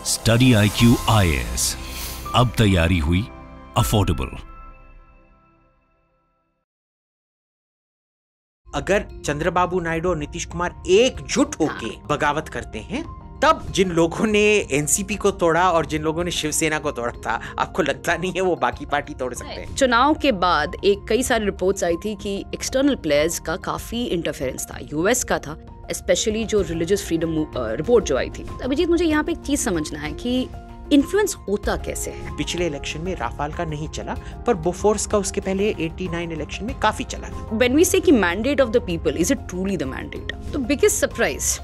Study IQ IAS, अब तैयारी हुई अफोर्डेबल। अगर चंद्रबाबू नायडू और नीतीश कुमार एकजुट होके बगावत करते हैं, तब जिन लोगों ने एनसीपी को तोड़ा और जिन लोगों ने शिवसेना को तोड़ा था, आपको लगता नहीं है वो बाकी पार्टी तोड़ सकते हैं? चुनाव के बाद कई सारी रिपोर्ट्स आई थी कि एक्सटर्नल प्लेयर्स का काफी इंटरफेरेंस था, यूएस का था, स्पेशली जो रिलीजियस फ्रीडम रिपोर्ट जो आई थी। तो अभिजीत, मुझे यहाँ पे एक चीज समझना है कि इन्फ्लुएंस होता कैसे है। पिछले इलेक्शन में राफाल का नहीं चला, पर बोफोर्स का उसके पहले 89 इलेक्शन में काफी चला था। When we say कि mandate of the people, is it truly the mandate? तो बिगेस्ट सरप्राइज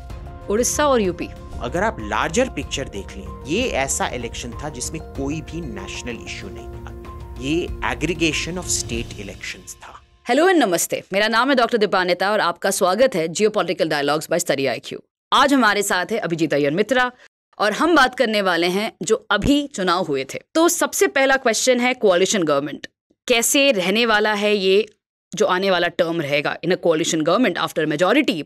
उड़ीसा और यूपी। अगर आप लार्जर पिक्चर देख लें, ये ऐसा इलेक्शन था जिसमें कोई भी नेशनल इश्यू नहीं था, ये एग्रीगेशन ऑफ स्टेट इलेक्शंस था। हेलो एंड नमस्ते, मेरा नाम है डॉक्टर दीपानिता और आपका स्वागत है geopolitical dialogues bye study IQ। आज हमारे साथ है अभिजीत अय्यर मित्रा और हम बात करने वाले हैं जो अभी चुनाव हुए थे। तो सबसे पहला क्वेश्चन है कोalition गवर्नमेंट कैसे रहने वाला है, ये जो आने वाला टर्म रहेगा इन अ कोalition गवर्नमेंट आफ्टर मेजॉरिटी।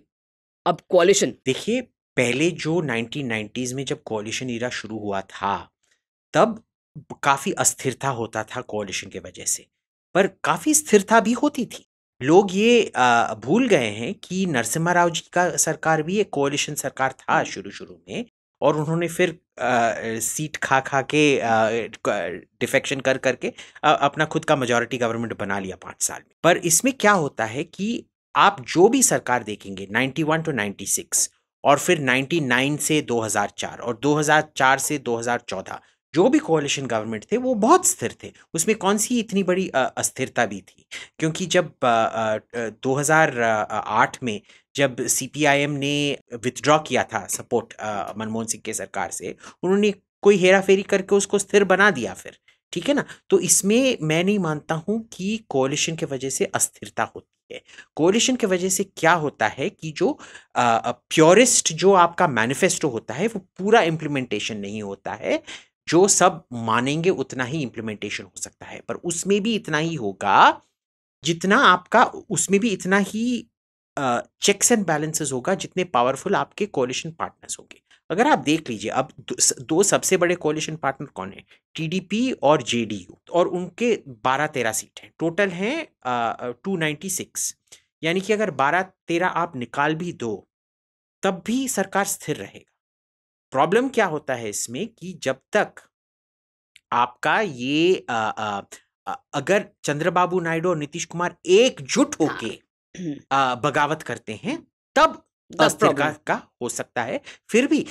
अब कोalition देखिए, पहले जो 1990s में जब कोalition ईरा शुरू हुआ था, तब काफी अस्थिरता होता था कोalition के वजह से, पर काफी स्थिरता भी होती थी। लोग ये भूल गए हैं कि नरसिम्हा राव जी का सरकार भी एक कोalition सरकार था शुरू में, और उन्होंने फिर सीट खा के डिफेक्शन करके अपना खुद का मेजॉरिटी गवर्नमेंट बना लिया 5 साल में। पर इसमें क्या होता है कि आप जो भी सरकार देखेंगे 91 to 96 और फिर 99 से 2004 और 2004 से 2014 जो भी कोalition गवर्नमेंट थे वो बहुत स्थिर थे। उसमें कौन सी इतनी बड़ी अस्थिरता भी थी, क्योंकि जब 2008 में जब CPIM ने विथड्रॉ किया था सपोर्ट मनमोहन सिंह के सरकार से, उन्होंने कोई हेरा फेरी करके उसको स्थिर बना दिया फिर, ठीक है ना। तो इसमें मैं नहीं मानता हूं कि कोalition के वजह से अस्थिरता होती है। कोalition के वजह से क्या होता है कि जो प्योरिस्ट जो आपका मैनिफेस्टो होता है वो पूरा इम्प्लीमेंटेशन नहीं होता है। जो सब मानेंगे उतना ही इम्प्लीमेंटेशन हो सकता है, पर उसमें भी इतना ही होगा जितना आपका, उसमें भी इतना ही चेक्स एंड बैलेंसेस होगा जितने पावरफुल आपके कोalition पार्टनर्स होंगे। अगर आप देख लीजिए, अब दो सबसे बड़े कोalition पार्टनर कौन है? TDP और JDU, और उनके 12-13 सीट हैं, टोटल हैं 296। यानी कि अगर 12-13 आप निकाल भी दो तब भी सरकार स्थिर रहेगा। प्रॉब्लम क्या होता है इसमें कि जब तक आपका ये अगर चंद्रबाबू नायडू और नीतीश कुमार एकजुट होके बगावत करते हैं, तब अस्थिरता का हो सकता है। फिर भी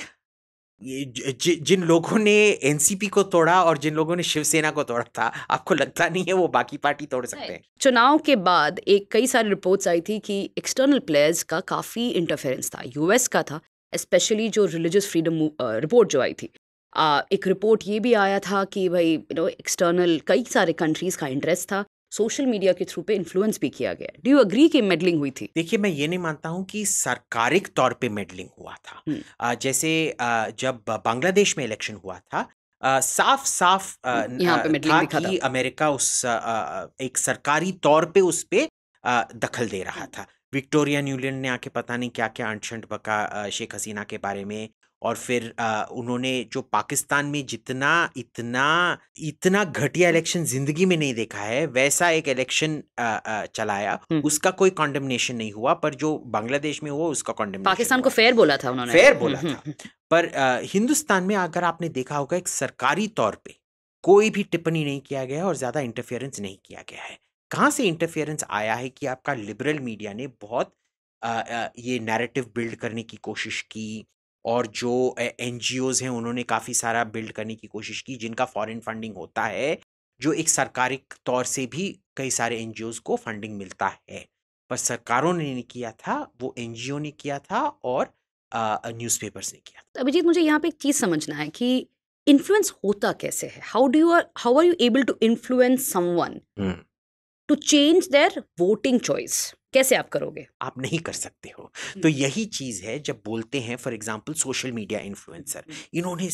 जिन लोगों ने एनसीपी को तोड़ा और जिन लोगों ने शिवसेना को तोड़ा था, आपको लगता नहीं है वो बाकी पार्टी तोड़ सकते हैं? चुनाव के बाद कई सारी रिपोर्ट्स आई थी कि एक्सटर्नल प्लेयर्स का काफी इंटरफेरेंस था, यूएस का था, स्पेशली जो रिलीजियस फ्रीडम रिपोर्ट जो आई थी। एक रिपोर्ट ये भी आया था कि भाई एक्सटर्नल कई सारे कंट्रीज का इंटरेस्ट था, सोशल मीडिया के थ्रू पे इन्फ्लुएंस भी किया गया। डू यू अग्री कि मेडलिंग हुई थी? देखिए, मैं ये नहीं मानता हूं कि सरकारिक तौर पे मेडलिंग हुआ था। जैसे जब बांग्लादेश में इलेक्शन हुआ था, साफ यहाँ पे था कि अमेरिका उस एक सरकारी तौर पे उस पे दखल दे रहा था। विक्टोरियन यूनियन ने आके पता नहीं क्या क्या अंट-शंट बका शेख हसीना के बारे में, और फिर उन्होंने जो पाकिस्तान में इतना घटिया इलेक्शन जिंदगी में नहीं देखा है, वैसा एक इलेक्शन चलाया। उसका कोई कॉन्डेमनेशन नहीं हुआ, पर जो बांग्लादेश में हुआ उसका कॉन्डेमनेशन। पाकिस्तान को फेयर बोला था उन्होंने, फेयर बोला था। पर हिंदुस्तान में अगर आपने देखा होगा, एक सरकारी तौर पे कोई भी टिप्पणी नहीं किया गया और ज्यादा इंटरफेरेंस नहीं किया गया है। कहाँ से इंटरफेरेंस आया है कि आपका लिबरल मीडिया ने बहुत ये नैरेटिव बिल्ड करने की कोशिश की, और जो NGOs हैं उन्होंने काफ़ी सारा बिल्ड करने की कोशिश की, जिनका फॉरेन फंडिंग होता है, जो एक सरकारी तौर से भी कई सारे NGOs को फंडिंग मिलता है। पर सरकारों ने नहीं किया था, वो NGO ने किया था और न्यूज़पेपर्स ने किया था। अभिजीत, मुझे यहाँ पे एक चीज़ समझना है कि इन्फ्लुएंस होता कैसे है। How are you able to influence someone to change their voting choice? कैसे आप करोगे? आप नहीं कर सकते हो। तो यही चीज है, जब बोलते हैं for example social media influencer, इन्होंने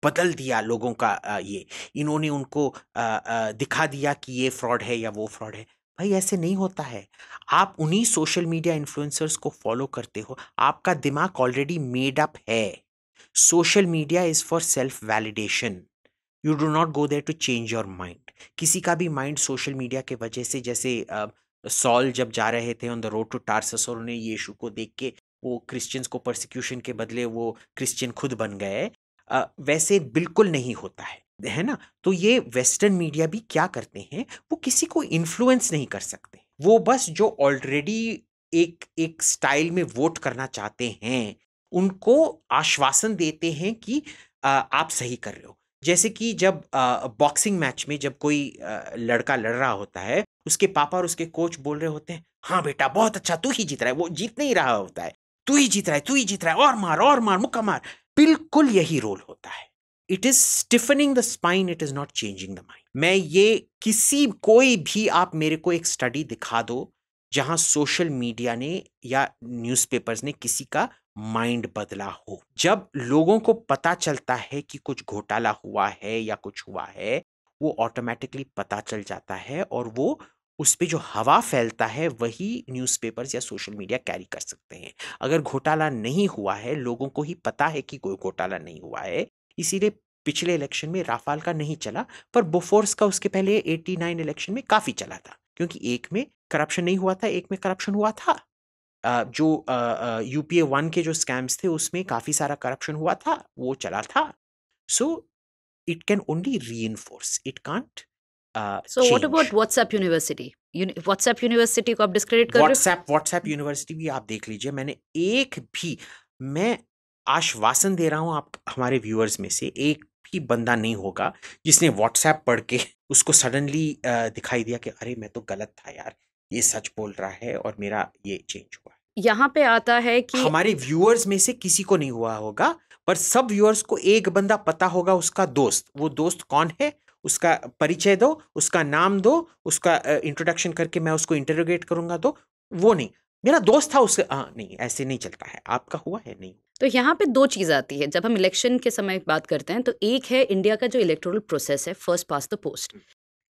बदल दिया लोगों का ये, इन्होंने उनको दिखा दिया कि ये फ्रॉड है या वो फ्रॉड है। भाई, ऐसे नहीं होता है। आप उन्हीं सोशल मीडिया इन्फ्लुएंसर्स को फॉलो करते हो, आपका दिमाग ऑलरेडी मेड अप है। Social media is for self validation. You do not go there to change your mind. किसी का भी माइंड सोशल मीडिया के वजह से, जैसे सॉल जब जा रहे थे on the road to Tarsus और उन्हें यीशु को देख के वो क्रिश्चियंस को परसिक्यूशन के बदले वो क्रिश्चियन खुद बन गए, वैसे बिल्कुल नहीं होता है ना. तो ये वेस्टर्न मीडिया भी क्या करते हैं, वो किसी को इन्फ्लुएंस नहीं कर सकते. वो बस जो ऑलरेडी एक एक स्टाइल में वोट करना चाहते हैं उनको आश्वासन देते हैं कि आप सही कर रहे हो. जैसे कि जब बॉक्सिंग मैच में जब कोई लड़का लड़ रहा होता है, उसके पापा और उसके कोच बोल रहे होते हैं, हाँ बेटा बहुत अच्छा, तू ही जीत रहा है. वो जीत नहीं रहा होता है, तू ही जीत रहा है, तू ही जीत रहा है, और मार मुक्का मार. बिल्कुल यही रोल होता है. It is stiffening the spine, it is not changing the mind. मैं ये कोई भी आप मेरे को एक स्टडी दिखा दो जहां सोशल मीडिया ने या न्यूज़पेपर्स ने किसी का माइंड बदला हो. जब लोगों को पता चलता है कि कुछ घोटाला हुआ है या कुछ हुआ है, वो ऑटोमेटिकली पता चल जाता है और वो उस पे जो हवा फैलता है वही न्यूज़पेपर्स या सोशल मीडिया कैरी कर सकते हैं. अगर घोटाला नहीं हुआ है, लोगों को ही पता है कि कोई घोटाला नहीं हुआ है, इसीलिए पिछले इलेक्शन में राफाल का नहीं चला, पर बोफोर्स का उसके पहले 89 इलेक्शन में काफी चला था, क्योंकि एक में करप्शन नहीं हुआ था, एक में करप्शन हुआ था. जो यूपीए 1 के जो स्कैम्स थे उसमें काफी सारा करप्शन हुआ था, वो चला था. So it can only reinforce, it can't so what about change. WhatsApp university? WhatsApp university को आप डिस्क्रेडिट कर रहे हो? व्हाट्सएप यूनिवर्सिटी भी आप देख लीजिए. मैं आश्वासन दे रहा हूं आप हमारे व्यूअर्स में से एक भी बंदा नहीं होगा जिसने व्हाट्सएप पढ़ के उसको सडनली दिखाई दिया कि अरे मैं तो गलत था यार, ये सच बोल रहा है और मेरा ये चेंज हुआ. यहाँ पे आता है कि हमारे व्यूअर्स में से किसी को नहीं हुआ होगा, पर सब व्यूअर्स को एक बंदा पता होगा, उसका दोस्त. वो दोस्त कौन है, उसका परिचय दो, उसका नाम दो, उसका इंट्रोडक्शन करके मैं उसको इंटरोगेट करूंगा. तो वो नहीं, मेरा दोस्त था उससे, नहीं ऐसे नहीं चलता है. आपका हुआ है? नहीं. तो यहाँ पे दो चीज़ आती है जब हम इलेक्शन के समय बात करते हैं. तो एक है इंडिया का जो इलेक्टोरल प्रोसेस है, फर्स्ट पास द पोस्ट.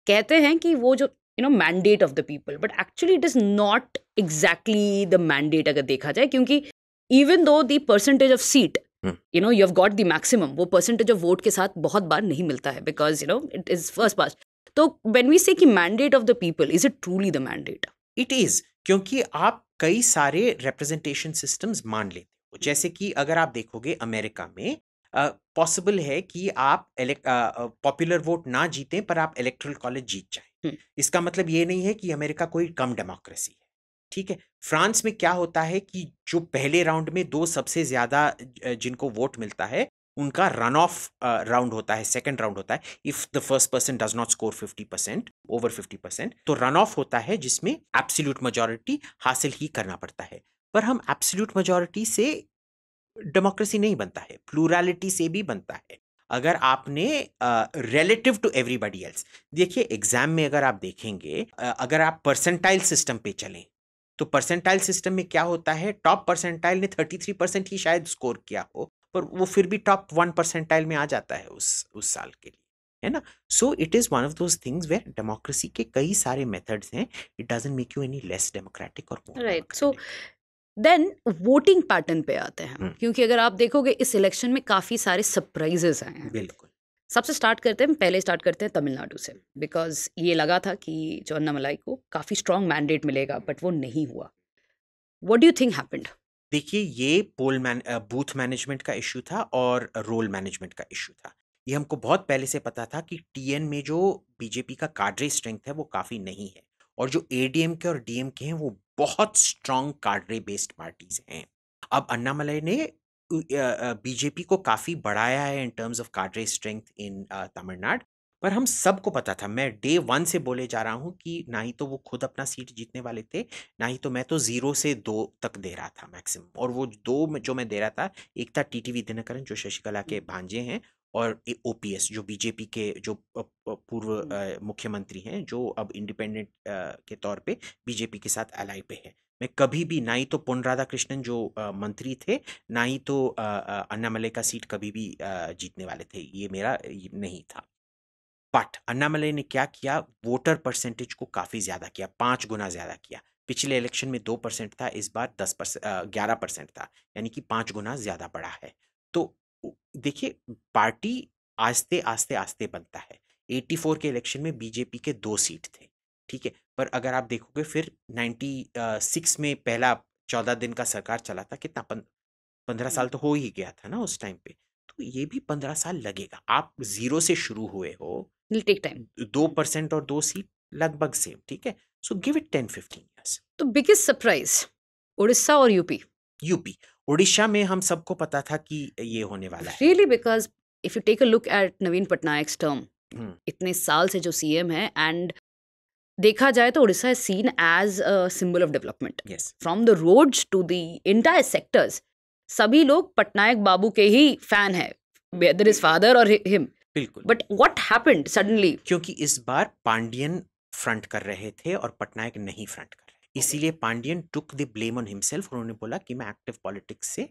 कहते हैं कि वो जो mandate of the people, but actually it is not exactly the mandate अगर देखा जाए, क्योंकि even though the percentage of seat you have got the maximum, वो परसेंटेज ऑफ वोट के साथ बहुत बार नहीं मिलता है, because it is first pass. तो व्हेन वी से कि mandate of the people, is it truly the mandate? It is, क्योंकि आप कई सारे रिप्रेजेंटेशन सिस्टम्स मान लेते हो. जैसे कि अगर आप देखोगे अमेरिका में पॉसिबल है कि आप पॉपुलर वोट ना जीतें पर आप इलेक्टोरल कॉलेज जीत जाएं. इसका मतलब ये नहीं है कि अमेरिका कोई कम डेमोक्रेसी है. ठीक है. फ्रांस में क्या होता है कि जो पहले राउंड में दो सबसे ज्यादा जिनको वोट मिलता है उनका रन ऑफ राउंड होता है, सेकंड राउंड होता है. If the first person does not score 50%, over 50%, तो रन ऑफ होता है जिसमें एब्सोल्यूट मेजॉरिटी हासिल ही करना पड़ता है. पर हम एब्सोल्यूट मेजॉरिटी से डेमोक्रेसी नहीं बनता है, प्लूरलिटी से भी बनता है. अगर आपने रिलेटिव टू एवरीबॉडी एल्स, देखिए एग्जाम में अगर आप देखेंगे, अगर आप परसेंटाइल सिस्टम पे चलें तो परसेंटाइल सिस्टम में क्या होता है, टॉप परसेंटाइल ने 33% ही शायद स्कोर किया हो, पर वो फिर भी टॉप 1 परसेंटाइल में आ जाता है उस साल के लिए, है ना. So it is one of those things where democracy के कई सारे मेथड्स हैं. It doesn't make you any less democratic और more right. So then voting pattern पे आते हैं, क्योंकि अगर आप देखोगे इस इलेक्शन में काफ़ी सारे सरप्राइजेस आए हैं. बिल्कुल. सबसे पहले स्टार्ट करते हैं तमिलनाडु से, बिकॉज ये लगा था कि जो अन्नामलाई को काफ़ी स्ट्रॉन्ग मैंडेट मिलेगा, बट वो नहीं हुआ. What do you think happened? देखिए, ये बूथ मैनेजमेंट का इश्यू था और रोल मैनेजमेंट का इश्यू था. ये हमको बहुत पहले से पता था कि टीएन में जो बीजेपी का काड्रे स्ट्रेंथ है वो काफ़ी नहीं है, और जो एडीएमके और डीएमके हैं वो बहुत स्ट्रॉन्ग काड्रे बेस्ड पार्टीज हैं. अब अन्नामलाई ने बीजेपी को काफ़ी बढ़ाया है in terms of cadre strength in Tamil Nadu. पर हम सबको पता था, मैं डे 1 से बोले जा रहा हूँ कि ना ही तो वो खुद अपना सीट जीतने वाले थे, ना ही तो मैं तो 0 से 2 तक दे रहा था मैक्सिमम. और वो 2 जो मैं दे रहा था, एक था टीटीवी दिनकरन जो शशिकला के भांजे हैं, और ओपीएस जो बीजेपी के जो पूर्व मुख्यमंत्री हैं, जो अब इंडिपेंडेंट के तौर पे बीजेपी के साथ एलाई पे है. मैं कभी भी ना ही तो पोन राधाकृष्णन जो मंत्री थे, ना ही तो अन्नामलाई का सीट कभी भी जीतने वाले थे. ये मेरा नहीं था. बट अन्नामलाई ने क्या किया, वोटर परसेंटेज को काफ़ी ज़्यादा किया, 5 गुना ज़्यादा किया. पिछले इलेक्शन में 2% था, इस बार 11% था, यानी कि 5 गुना ज़्यादा बढ़ा है. तो देखिए, पार्टी आस्ते आस्ते आस्ते बनता है। 84 के इलेक्शन में बीजेपी के 2 सीट थे, ठीक है, पर अगर आप देखोगे फिर 96 में पहला 14 दिन का सरकार चला था, कितना 15 साल तो हो ही गया था ना उस टाइम पे, तो ये भी 15 साल लगेगा। आप जीरो से शुरू हुए हो, It'll take time. 2% और 2 सीट लगभग सेम, ठीक है, सो गिव इट 10-15 ईयर्स। तो बिगेस्ट सरप्राइज उड़ीसा और यूपी, यूपी, उड़ीसा में हम सबको पता था कि ये होने वाला है। Really, because if you take a look at Naveen Patnaik term, hmm, इतने साल से जो सीएम है, एंड देखा जाए तो Orissa is seen as a symbol of development yes, from the roads to the entire sectors. सभी लोग पटनायक बाबू के ही फैन है, वेदर इज फादर और हिम, बिल्कुल। But what happened suddenly? क्योंकि इस बार पांडियन फ्रंट कर रहे थे और पटनायक नहीं फ्रंट कर रहे, इसीलिए Pandian took the blame on himself. उन्होंने बोला कि मैं एक्टिव पॉलिटिक्स से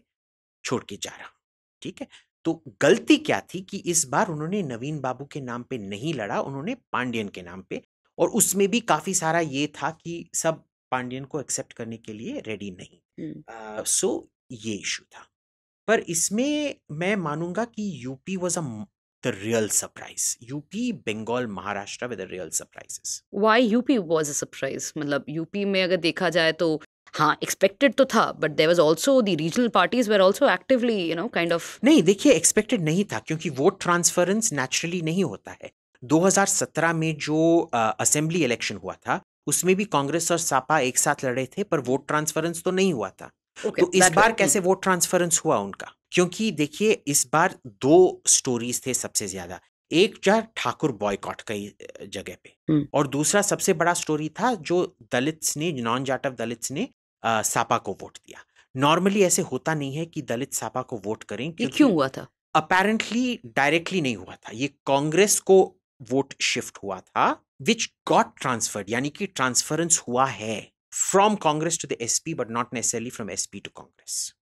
छोड़ के जा रहा हूं, ठीक है। तो गलती क्या थी कि इस बार उन्होंने नवीन बाबू के नाम पे नहीं लड़ा, उन्होंने पांडियन के नाम पे, और उसमें भी काफी सारा ये था कि सब पांडियन को एक्सेप्ट करने के लिए रेडी नहीं। सो ये इशू था। पर इसमें मैं मानूंगा कि UP was the real surprise. UP, Bengal, Maharashtra with the real surprises. Why UP was a surprise? मतलब यूपी में अगर देखा जाए तो हाँ, एक्सपेक्टेड तो था, but there was also the regional parties were also actively kind of. नहीं, देखिए, एक्सपेक्टेड नहीं था क्योंकि वोट ट्रांसफरेंस नेचुरली नहीं होता है। 2017 में जो असेंबली इलेक्शन हुआ था, उसमें भी कांग्रेस और सपा एक साथ लड़े थे, पर वोट ट्रांसफरेंस तो नहीं हुआ था। Okay, तो इस that बार way. कैसे वोट ट्रांसफरेंस हुआ उनका? क्योंकि देखिए, इस बार 2 स्टोरीज थे सबसे ज्यादा। एक जो ठाकुर बॉयकॉट का जगह पे, और दूसरा सबसे बड़ा स्टोरी था जो दलित्स ने, नॉन जाटव दलित्स ने सपा को वोट दिया। नॉर्मली ऐसे होता नहीं है कि दलित सपा को वोट करें, ये क्योंकि क्यों हुआ था? अपेरेंटली डायरेक्टली नहीं हुआ था, ये कांग्रेस को वोट शिफ्ट हुआ था, विच गॉट ट्रांसफर्ड, यानी कि ट्रांसफरेंस हुआ है from Congress to the SP, but not necessarily from SP to Congress.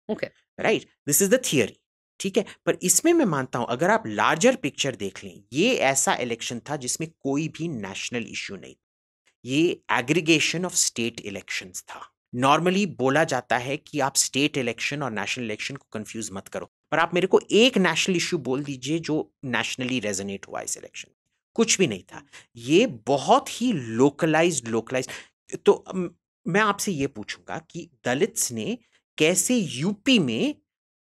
Okay, right, this is the theory, ठीक है। पर इसमें मैं मानता हूं, अगर आप लार्जर पिक्चर देख लें, ये ऐसा इलेक्शन था जिसमें कोई भी नेशनल इश्यू नहीं, ये एग्रीगेशन ऑफ स्टेट इलेक्शंस था। नॉर्मली बोला जाता है कि आप स्टेट इलेक्शन और नेशनल इलेक्शन को कंफ्यूज मत करो, पर आप मेरे को एक नेशनल इश्यू बोल दीजिए जो नेशनली रेजोनेट हुआ इस इलेक्शन में। कुछ भी नहीं था, ये बहुत ही लोकलाइज्ड। तो मैं आपसे ये पूछूंगा कि दलित्स ने कैसे यूपी में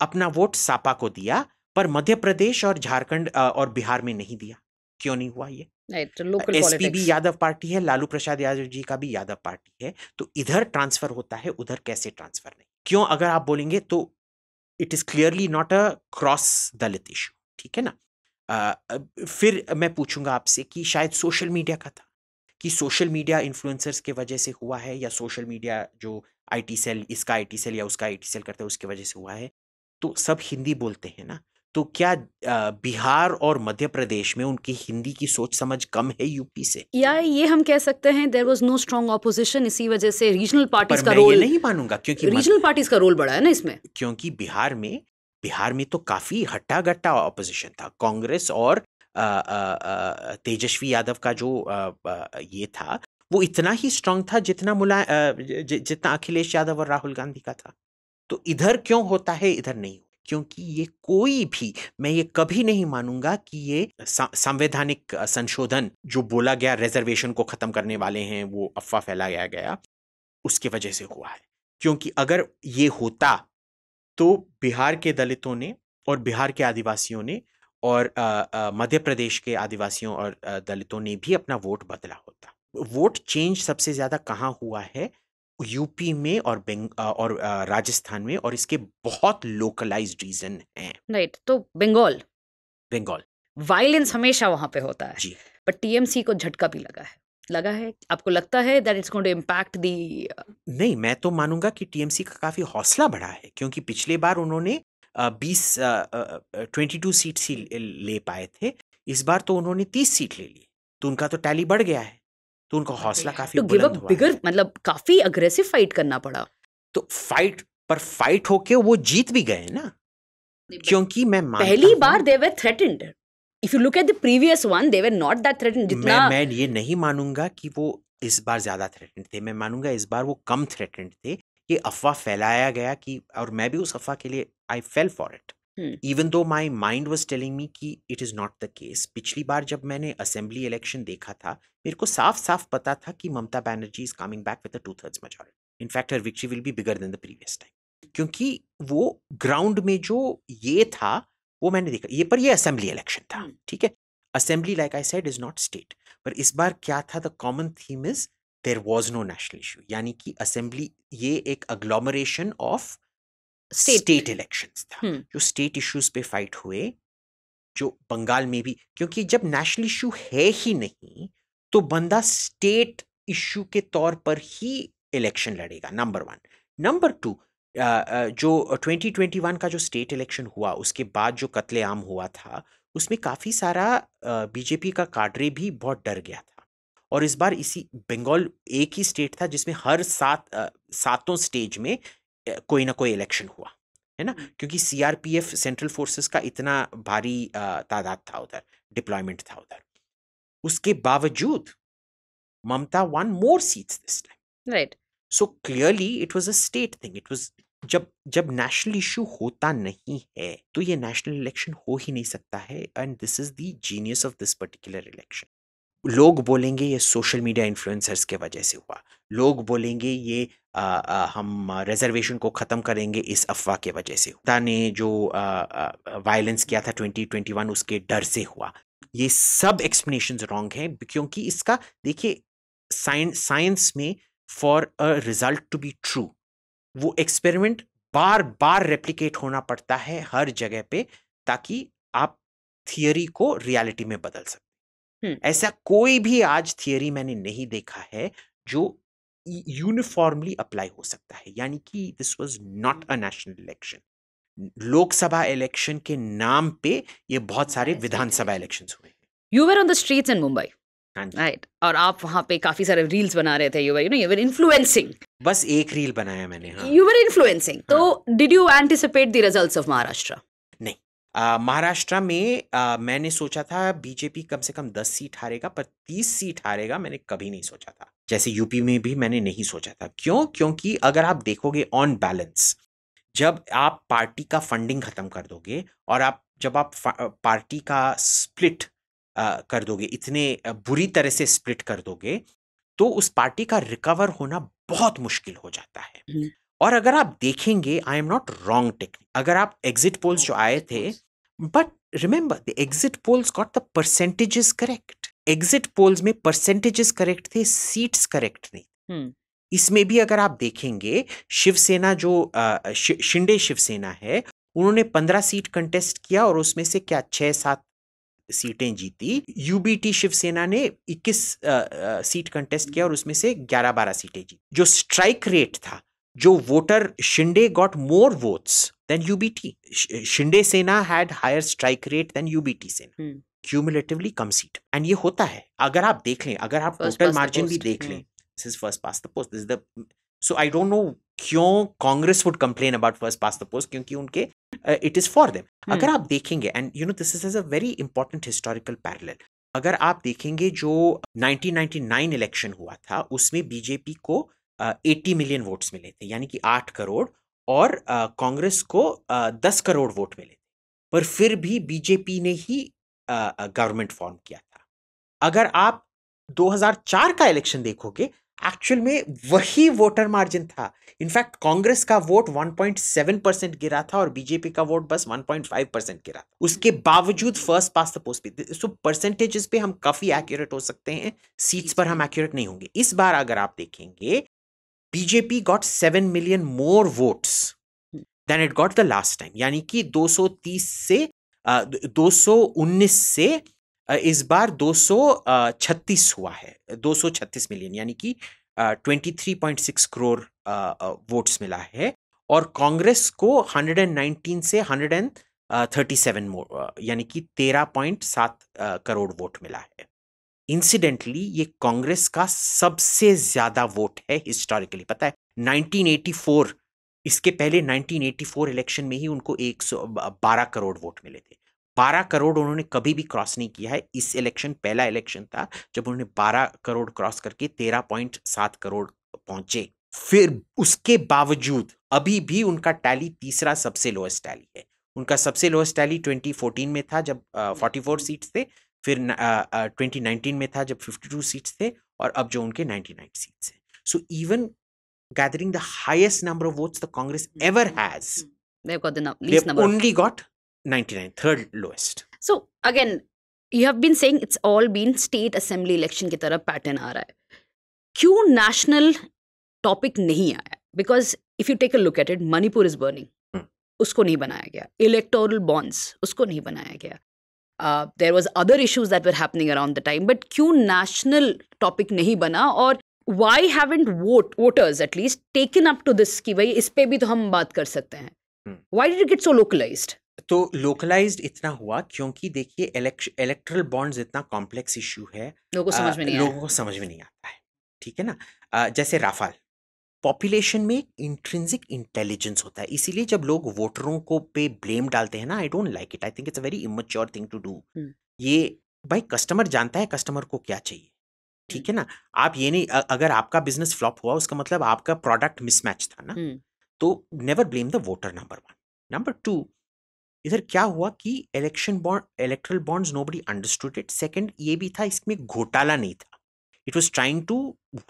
अपना वोट सपा को दिया, पर मध्य प्रदेश और झारखंड और बिहार में नहीं दिया? क्यों नहीं हुआ ये? राइट, लोकल एसपी भी पॉलिटिक्स। यादव पार्टी है, लालू प्रसाद यादव जी का भी यादव पार्टी है, तो इधर ट्रांसफर होता है, उधर कैसे ट्रांसफर नहीं? क्यों? अगर आप बोलेंगे तो it is clearly not a cross Dalit issue, ठीक है ना। फिर मैं पूछूंगा आपसे कि शायद सोशल मीडिया का था, कि सोशल मीडिया इन्फ्लुएंसर्स के वजह से हुआ है, या सोशल मीडिया जो आईटी सेल, इसका आईटी सेल या उसका आईटी सेल करता है उसकी वजह से हुआ है। तो सब हिंदी बोलते हैं ना, तो क्या बिहार और मध्य प्रदेश में उनकी हिंदी की सोच समझ कम है यूपी से? या ये हम कह सकते हैं there was no strong opposition, इसी वजह से रीजनल पार्टीज पर का मैं ये रोल, नहीं मानूंगा, क्योंकि रीजनल पार्टीज का रोल बड़ा है ना इसमें। क्योंकि बिहार में तो काफी हट्टा गट्टा ऑपोजिशन था। कांग्रेस और तेजस्वी यादव का जो ये था, वो इतना ही स्ट्रांग था जितना अखिलेश यादव और राहुल गांधी का था। तो इधर क्यों होता है, इधर नहीं? क्योंकि ये कोई भी, मैं ये कभी नहीं मानूंगा कि ये संवैधानिक संशोधन जो बोला गया रिजर्वेशन को खत्म करने वाले हैं, वो अफवाह फैलाया गया, उसकी वजह से हुआ है। क्योंकि अगर ये होता तो बिहार के दलितों ने और बिहार के आदिवासियों ने और मध्य प्रदेश के आदिवासियों और दलितों ने भी अपना वोट बदला होता। वोट चेंज सबसे ज्यादा कहाँ हुआ है? यूपी में और राजस्थान में, और इसके बहुत लोकलाइज्ड रीजन हैं। राइट, तो बंगाल बंगाल वायलेंस हमेशा वहां पे होता है जी, बट टीएमसी को झटका भी लगा है। आपको लगता है that it's going to impact the? नहीं, मैं तो मानूंगा कि टीएमसी का काफी हौसला बढ़ा है, क्योंकि पिछले बार उन्होंने 22 सीट ही ले पाए थे, इस बार तो उन्होंने 30 सीट ले ली, तो उनका तो टैली बढ़ गया है, तो उनका हौसला काफी टू गिव अ बुलंद हुआ बिगर, है। मतलब काफी अग्रेसिव फाइट करना पड़ा। तो फाइट होके वो जीत भी गए ना, क्योंकि मैं मानता पहली हूं, बार they were threatened. If you look at the previous one they were not that threatened जितना। मैं ये नहीं मानूंगा कि वो इस बार ज्यादा थ्रेटेंड थे, मैं मानूंगा इस बार वो कम थ्रेटेंड थे। ये अफवाह फैलाया गया कि, और मैं भी उस अफवाह के लिए I fell for it, even though my mind was telling me कि it is not the case. पिछली बार जब मैंने असेंबली इलेक्शन देखा था, मेरे को साफ साफ पता था कि Mamata Banerjee is coming back with a 2/3 majority। In fact her victory will be bigger than the previous time, क्योंकि वो ग्राउंड में जो ये था वो मैंने देखा। ये असेंबली इलेक्शन था, ठीक है। Assembly, like I said, is not state. पर इस बार क्या था, the common theme is there was no national issue, यानी कि असेंबली ये एक अग्लोमरेशन ऑफ स्टेट इलेक्शंस था, जो स्टेट इश्यूज पे फाइट हुए, जो बंगाल में भी, क्योंकि जब नेशनल इशू है ही नहीं तो बंदा स्टेट इशू के तौर पर ही इलेक्शन लड़ेगा, नंबर 1। नंबर 2, जो 2021 का जो स्टेट इलेक्शन हुआ उसके बाद जो कत्लेआम हुआ था, उसमें काफ़ी सारा बीजेपी का काडरे भी बहुत डर गया था। और इस बार इसी बंगाल एक ही स्टेट था जिसमें हर सातों स्टेज में कोई ना कोई इलेक्शन हुआ, है ना, क्योंकि सीआरपीएफ सेंट्रल फोर्सेस का इतना भारी तादाद था उधर, डिप्लॉयमेंट था उधर। उसके बावजूद Mamata won more seats this time, right. So clearly it was a state thing. It was, जब नेशनल इशू होता नहीं है तो ये नेशनल इलेक्शन हो ही नहीं सकता है। And this is the genius of this particular election. लोग बोलेंगे ये सोशल मीडिया इन्फ्लुएंसर्स के वजह से हुआ, लोग बोलेंगे ये हम रिजर्वेशन को ख़त्म करेंगे इस अफवाह के वजह से, हुआ ने जो वायलेंस किया था 2021 उसके डर से हुआ। ये सब एक्सप्लेनेशंस रॉन्ग हैं, क्योंकि इसका देखिए, साइंस में for a result to be true वो एक्सपेरिमेंट बार बार रेप्लिकेट होना पड़ता है हर जगह पे, ताकि आप थियरी को रियलिटी में बदल सकें। ऐसा कोई भी आज थियरी मैंने नहीं देखा है जो यूनिफॉर्मली अप्लाई हो सकता है, यानी कि this was not a national election. Lok Sabha election के नाम पे ये बहुत सारे विधानसभा इलेक्शंस हुए हैं। You were on the streets इन मुंबई, हाँ जी, राइट, और आप वहां पे काफी सारे रील्स बना रहे थे। You were influencing. बस एक रील बनाया मैंने। हाँ, यू वर इन्फ्लुएंसिंग। तो did you anticipate the results of Maharashtra? नहीं, महाराष्ट्र में मैंने सोचा था बीजेपी कम से कम 10 सीट हारेगा, पर 30 सीट हारेगा मैंने कभी नहीं सोचा था। जैसे यूपी में भी मैंने नहीं सोचा था। क्यों? क्योंकि अगर आप देखोगे ऑन बैलेंस, जब आप पार्टी का फंडिंग खत्म कर दोगे और जब आप पार्टी का स्प्लिट कर दोगे, इतने बुरी तरह से स्प्लिट कर दोगे, तो उस पार्टी का रिकवर होना बहुत मुश्किल हो जाता है। और अगर आप देखेंगे, I am not wrong technique, अगर आप एग्जिट पोल्स जो आए थे, but remember the exit polls got the percentages correct. Exit polls में परसेंटेजेस करेक्ट थे, सीट्स करेक्ट नहीं। इसमें भी अगर आप देखेंगे, शिवसेना जो शिंदे शिवसेना है, उन्होंने 15 सीट कंटेस्ट किया और उसमें से क्या 6-7 सीटें जीती। यूबीटी शिवसेना ने 21 सीट कंटेस्ट किया और उसमें से 11-12 सीटें जीती। जो स्ट्राइक रेट था, जो voter, Shinde got more votes than UBT. Shinde Sena had higher strike rate than UBT Sena, cumulatively कम सीट। एंड ये होता है, अगर आप देख लें, अगर आप टोटल मार्जिन भी देख लें, this is first past the post, this is the, so I don't know क्यों Congress would complain about first past the post, क्योंकि उनके इट इज फॉर देम। अगर आप देखेंगे, and you know this is a very important historical parallel, अगर आप देखेंगे जो 1999 इलेक्शन हुआ था, उसमें बीजेपी को 80 मिलियन वोट्स मिले थे, यानी कि 8 करोड़, और कांग्रेस को 10 करोड़ वोट मिले थे, पर फिर भी बीजेपी ने ही गवर्नमेंट फॉर्म किया था। अगर आप 2004 का इलेक्शन देखोगे, एक्चुअल में वही वोटर मार्जिन था। इनफैक्ट कांग्रेस का वोट 1.7% गिरा था और बीजेपी का वोट बस 1.5% गिरा था। उसके बावजूद फर्स्ट पास्ट द पोस्ट पे, सो परसेंटेजेस पे हम काफी एक्यूरेट हो सकते हैं, सीट्स पर हम एक्यूरेट नहीं होंगे। इस बार अगर आप देखेंगे, BJP got 7 million more votes than it got the last time, यानी कि 230 से 219 से इस बार 236 हुआ है, 236 मिलियन, यानी कि 23.6 करोड़ वोट्स मिला है। और कांग्रेस को 119 से 137 यानी कि 13.7 करोड़ वोट मिला है। इंसिडेंटली ये कांग्रेस का सबसे ज्यादा वोट है हिस्टोरिकली, पता है 1984, इसके पहले 1984 इलेक्शन में ही उनको 112 करोड़ वोट मिले थे। 12 करोड़ उन्होंने कभी भी क्रॉस नहीं किया है। इस इलेक्शन पहला इलेक्शन था जब उन्होंने 12 करोड़ क्रॉस करके 13.7 करोड़ पहुंचे। फिर उसके बावजूद अभी भी उनका टैली तीसरा सबसे लोएस्ट टैली है। उनका सबसे लोएस्ट टैली 2014 में था जब 44 सीट्स थे, फिर 2019 में था जब 52 सीट्स थे, और अब जो उनके 99 सीट्स हैं. So even gathering the highest number of votes the Congress ever has, they've got the least they've number. only got 99, third lowest. So again, you have been saying it's all been state assembly election की तरह pattern आ रहा है. क्यों national topic नहीं आया? Because if you take a look at it, Manipur is burning. उसको नहीं बनाया गया. Electoral bonds, उसको नहीं बनाया गया. There was other issues that were happening around the time, but क्यों national topic नहीं बना, और why haven't voters at least taken up to this कि भाई इस पे भी तो हम बात कर सकते हैं? Why did it get so localized? तो लोकलाइज्ड इतना हुआ क्योंकि देखिए इलेक्ट्रल बॉन्ड्स इतना कॉम्प्लेक्स इशू है, लोगों को समझ में नहीं लोगों को समझ में नहीं आता है. ठीक है ना. जैसे राफाल, पॉपुलेशन में इंट्रिंसिक इंटेलिजेंस होता है, इसीलिए जब लोग वोटरों को पे ब्लेम डालते हैं ना, I don't like it. I think it's a very immature thing to do. ये भाई कस्टमर जानता है कस्टमर को क्या चाहिए. ठीक है ना. आप ये नहीं, अगर आपका बिजनेस फ्लॉप हुआ उसका मतलब आपका प्रोडक्ट मिसमैच था ना. तो never blame the voter, number 1. Number 2, इधर क्या हुआ कि electoral bonds nobody understood it. Second ये भी था, इसमें घोटाला नहीं था. It was trying to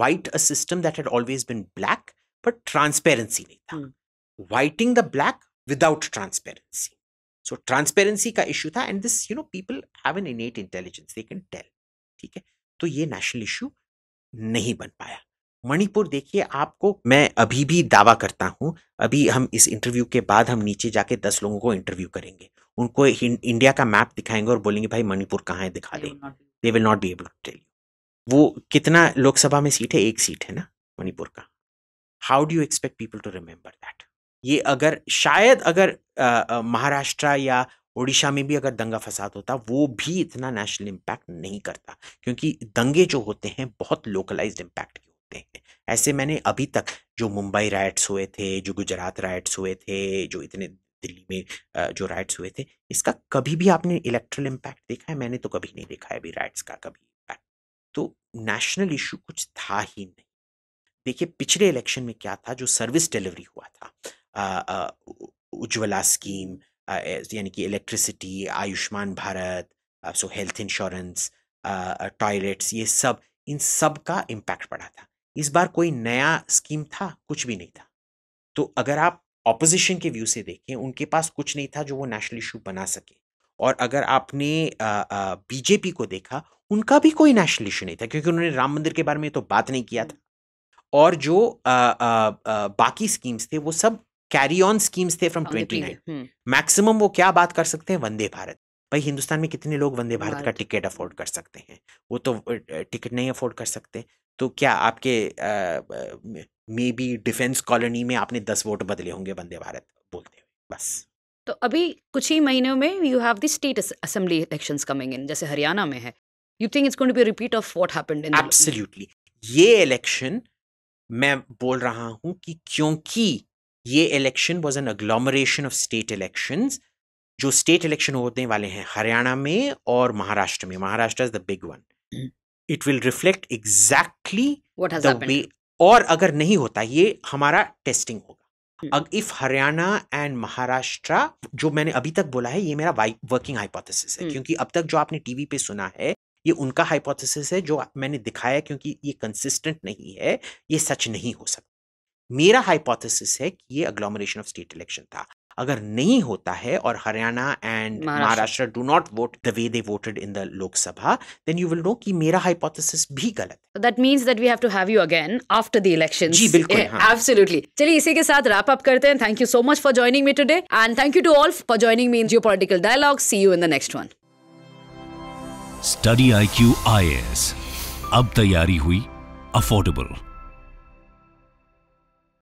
white a system that had always been black, but transparency नहीं था. Whiting the black without transparency. So transparency का इशू था, and this people have an innate intelligence, they can tell. ठीक है. तो ये national issue नहीं बन पाया. मणिपुर देखिए, आपको मैं अभी भी दावा करता हूं, अभी हम इस इंटरव्यू के बाद हम नीचे जाके 10 लोगों को इंटरव्यू करेंगे, उनको इंडिया का मैप दिखाएंगे और बोलेंगे भाई मणिपुर कहाँ है दिखा दे. They will not be able to tell you. वो कितना लोकसभा में सीट है? 1 सीट है ना मणिपुर का. How do you expect people to remember that? ये अगर शायद अगर महाराष्ट्र या ओडिशा में भी अगर दंगा फसाद होता, वो भी इतना नेशनल इम्पैक्ट नहीं करता, क्योंकि दंगे जो होते हैं बहुत लोकलाइज्ड इम्पैक्ट के होते हैं. ऐसे मैंने अभी तक जो मुंबई राइट्स हुए थे, जो गुजरात राइट्स हुए थे, जो इतने दिल्ली में जो राइट्स हुए थे, इसका कभी भी आपने इलेक्ट्रल इम्पैक्ट देखा है? मैंने तो कभी नहीं देखा है अभी राइट्स का कभी इम्पैक्ट. तो नेशनल इशू कुछ था ही नहीं. देखिए पिछले इलेक्शन में क्या था, जो सर्विस डिलीवरी हुआ था, उज्ज्वला स्कीम, यानी कि इलेक्ट्रिसिटी, आयुष्मान भारत, सो हेल्थ इंश्योरेंस, टॉयलेट्स, ये सब, इन सब का इम्पैक्ट पड़ा था. इस बार कोई नया स्कीम था? कुछ भी नहीं था. तो अगर आप ऑपोजिशन के व्यू से देखें, उनके पास कुछ नहीं था जो वो नेशनल इशू बना सके. और अगर आपने बीजेपी को देखा, उनका भी कोई नेशनल इशू नहीं था, क्योंकि उन्होंने राम मंदिर के बारे में तो बात नहीं किया था. और जो बाकी स्कीम्स थे वो सब कैरी ऑन स्कीम्स थे फ्रॉम 29. मैक्सिमम वो क्या बात कर सकते हैं? वंदे भारत. भाई हिंदुस्तान में कितने लोग वंदे भारत का टिकट अफोर्ड कर सकते हैं? वो तो टिकट नहीं अफोर्ड कर सकते. तो क्या आपके मे बी डिफेंस कॉलोनी में आपने 10 वोट बदले होंगे वंदे भारत बोलते हुए, बस. तो अभी कुछ ही महीनों में you have the state assembly elections coming in, जैसे हरियाणा में है. You think it's going to be a repeat of what happened in? Absolutely. ये इलेक्शन मैं बोल रहा हूं कि क्योंकि ये election was an agglomeration of state elections. जो स्टेट इलेक्शन होने वाले हैं हरियाणा में और महाराष्ट्र में, Maharashtra is the big one, it will reflect exactly the way. और अगर नहीं होता, ये हमारा टेस्टिंग होगा. इफ हरियाणा एंड महाराष्ट्र, जो मैंने अभी तक बोला है, ये मेरा वर्किंग हाइपोथेसिस है, क्योंकि अब तक जो आपने टीवी पे सुना है ये उनका हाइपोथेसिस है, जो मैंने दिखाया, क्योंकि ये कंसिस्टेंट नहीं है, ये सच नहीं हो सकता. मेरा हाइपोथेसिस है कि ये एग्लोमरेशन ऑफ स्टेट इलेक्शन था. अगर नहीं होता है और Haryana and Maharashtra do not vote the way they voted in the Lok Sabha, then you will know कि मेरा हाइपोथेसिस भी गलत है. That means that we have to have you again after the elections. जी बिल्कुल. एब्सोल्युटली. चलिए इसी के साथ रैप अप करते हैं. Thank you so much for joining me today, and thank you to all for joining me in geopolitical dialogue. See you in the next one. Study IQ IAS, अब तैयारी हुई affordable.